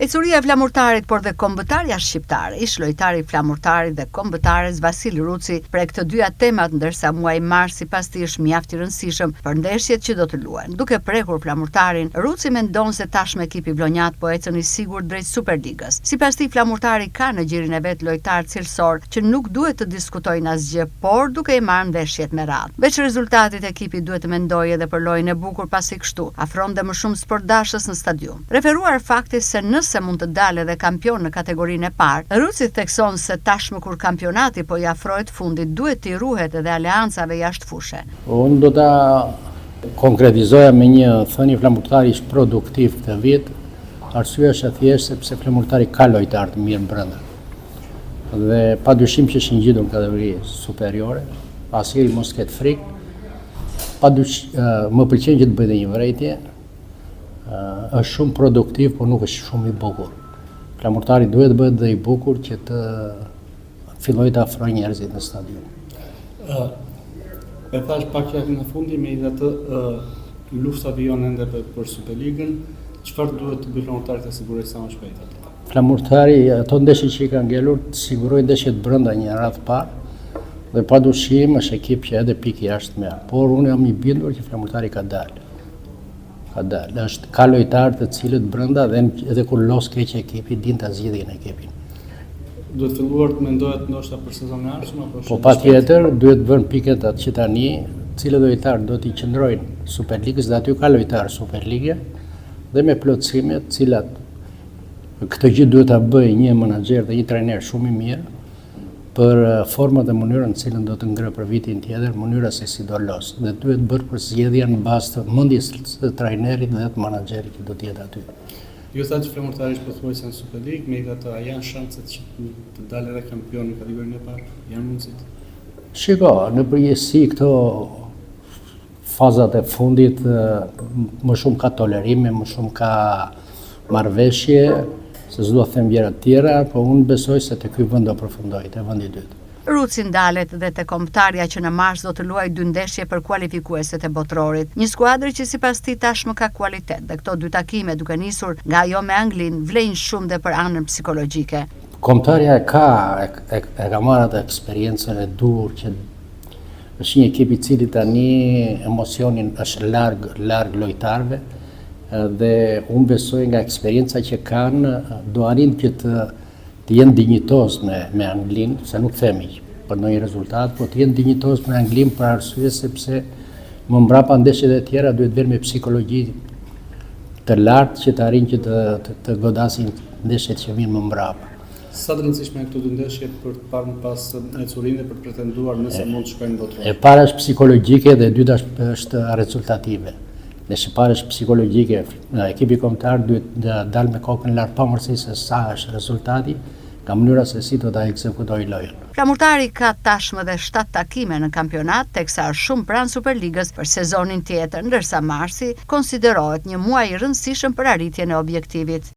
Ecuria e flamurtarit por dhe kombëtarja shqiptare, ish lojtari flamurtarit dhe kombëtares Vasil Ruci për këto dyja temat, ndërsa muaji mars sipas tij është mjaft i rëndësishëm për ndeshjet që do të luajnë. Duke prekur flamurtarin, Ruci mendon se tashmë ekipi vlonjat po ecën i sigurt drejt Superligës. Sipas tij flamurtari ka në gjirin e vet lojtar cilësor që nuk duhet të diskutojnë asgjë, por duke i marrë ndeshjet me radhë. Veç rezultatit, ekipi duhet të mendojë edhe për lojën e bukur pasi kështu afron dhe më shumë sportdashës në stadium. Referuar faktit se se mund të dalë edhe kampion në kategorinë e parë, Ruci thekson se tashmë kur kampionati po i afrohet fundit, duhet t'i ruhet edhe aleancave jashtëfushe. Unë do ta konkretizoja me një thënie: flamurtari është produktiv këtë vit. Arsyeja është thjesht sepse flamurtari ka lojtar të mirë brenda. Dhe padyshim që është ngjitur në kategori superiore, asnjëri mos ketë frikë. Më pëlqen që të bëjë një vërejtje. Është shumë produktiv, por nuk është shumë i bukur. Flamurtari duhet bëhet dhe i bukur që të fillojë të afrojë njerëzit në stadium. E thash pak që në fundi me atë luftë avion ende për Superligën, çfarë duhet të bëjë flamurtari të sigurojë sa më shpejt atë? Flamurtari ato ndeshje që i kanë ngelur të sigurojë ndeshjet brenda një radhë parë, dhe padyshim është ekip që edhe pikë jashtë merr. Por unë jam i bindur që flamurtari ka dalë. Ka lojtarë të cilët brenda dhe edhe kur los keq ekipi din ta zgjidhin ekipin. Duhet filluar të mendohet ndoshta për sezonin e ardhshëm apo? Po patjetër duhet vënë piket atë që tani cilët lojtarë do t'i qëndrojnë Superligës, dhe aty ka lojtarë Superligë dhe me plotësimet, cilat këtë gjë duhet ta bëjë një menaxher dhe një trajner shumë i mirë për format dhe mënyrën në cilën do të ngrë për vitin tjetër, mënyra se si do los. Dhe duhet bërë për zgjedhja në bazë të mendjes së trajnerit dhe të menaxherit që do të jetë aty. Ju thash që flamurtari është pothuajse në Superligë, megjithatë a janë shanset që të dalë edhe kampion në kategorinë e parë? Janë mundësit? Shiko, në përgjithësi këto fazat e fundit më shumë ka tolerime, më shumë ka marrëveshje, se s'do të them gjëra të tjera, po unë besoj se te ky vend do përfundoj, te vendi i dytë. Ruci ndalet dhe te kombëtarja që në mars do të luajë 2 ndeshje për kualifikueset e botrorit. Një skuadër që sipas tij tashmë ka kualitet, dhe këto 2 takime duke nisur nga ajo me Anglinë vlejnë shumë dhe për anën psikologjike. Kombëtarja e ka marrë atë eksperiencën e dur, që është një ekip i cili tani emocionin është larg lojtarëve, dhe unë besoj nga eksperienca që kanë do arrin që të jenë dinjitoz me Anglinë, se nuk themi për ndonjë rezultat, po të jenë dinjitoz me Anglinë për arsye sepse më mbrapa ndeshjet e tjera duhet vënë me psikologji të lartë që të arrin që të godasin ndeshjet që vinë më mbrapa. Sa të rëndësishme këto 2 ndeshje për të parë më pas Ecurinë për të pretenduar nëse mund të shkojnë në botror? E para është psikologjike dhe e dyta është rezultative. Nëse para është psikologjike, ekipi kombëtar duhet të dalë me kokën lart pavarësisht se sa është rezultati, nga mënyra se si do ta ekzekutojë lojën. Flamurtari ka tashmë dhe 7 takime në kampionat, teksa është shumë pranë Superligës për sezonin tjetër, ndërsa marsi konsiderohet një muaj i rëndësishëm për arritjen e objektivit.